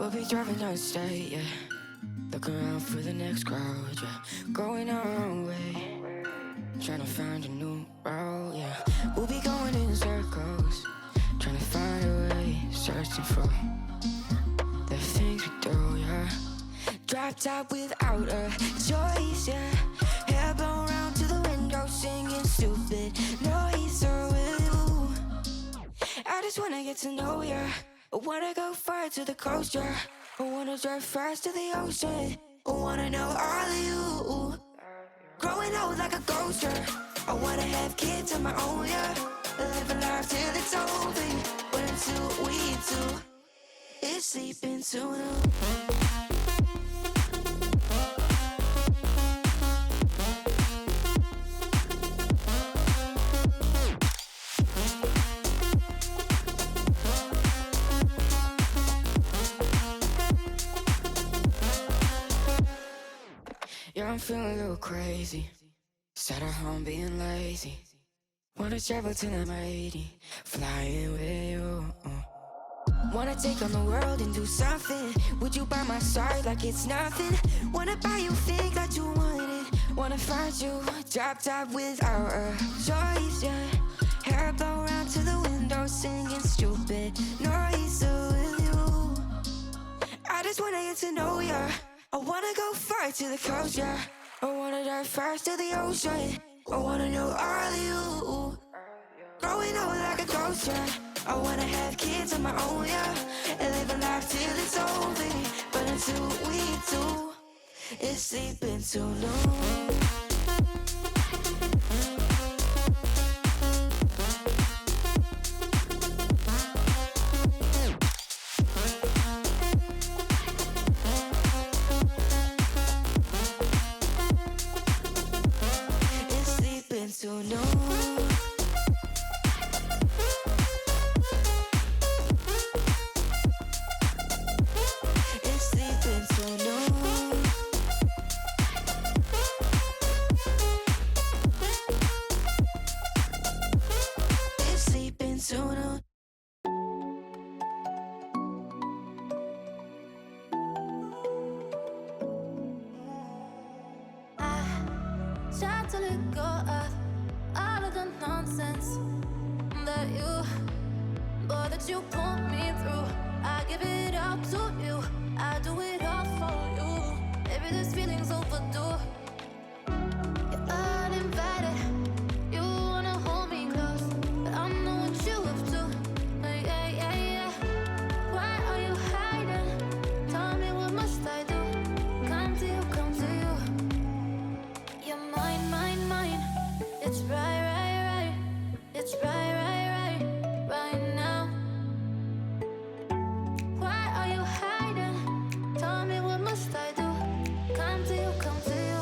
We'll be driving down the state, yeah. Looking around for the next crowd, yeah. Going our own way, trying to find a new route, yeah. We'll be going in circles, trying to find a way, searching for the things we do, yeah. Drop top without a choice, yeah. Hair blown round to the window, singing stupid noise. Or will you? I just wanna get to know ya. I wanna go far to the coast, yeah. I wanna drive fast to the ocean. I wanna know all of you. Growing old like a ghost, yeah. I wanna have kids of my own, yeah. Live a life till it's over. But until we do, it's sleeping sooner. Yeah, I'm feeling a little crazy. Sat at home being lazy. Wanna travel till I'm 80, flying with you. Wanna take on the world and do something. Would you by my side like it's nothing? Wanna buy you things that you wanted. Wanna find you, drop top without a choice, yeah. Hair blow round to the window, singing stupid noise. So will you? I just wanna get to know ya. I wanna go far to the coast, yeah. I wanna dive fast to the ocean. I wanna know all of you. Growing old like a ghost, yeah. I wanna have kids of my own, yeah. And live a life till it's over. But until we do, it's sleeping too long. So no, it's sleeping so no. It's sleeping so no. I tried to let go of all of the nonsense that you put me through. I give it all to you. I do it all for you. Maybe this feeling's overdue. You're uninvited. You wanna hold me close, but I know what you have to. Yeah, yeah, yeah. Why are you hiding? Tell me, what must I do? Come to you, come to you. You're mine, mine, mine. It's right, right, right. It's right, right, right, right now. Why are you hiding? Tell me, what must I do? Come to you, come to you.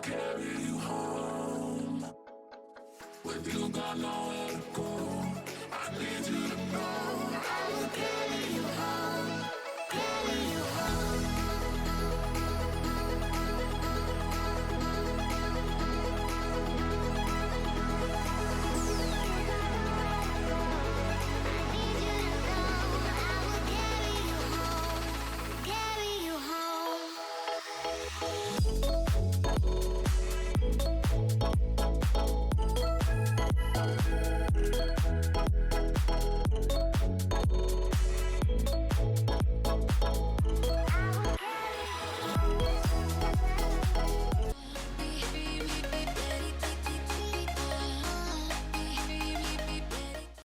carry you home. With you gone nowhere.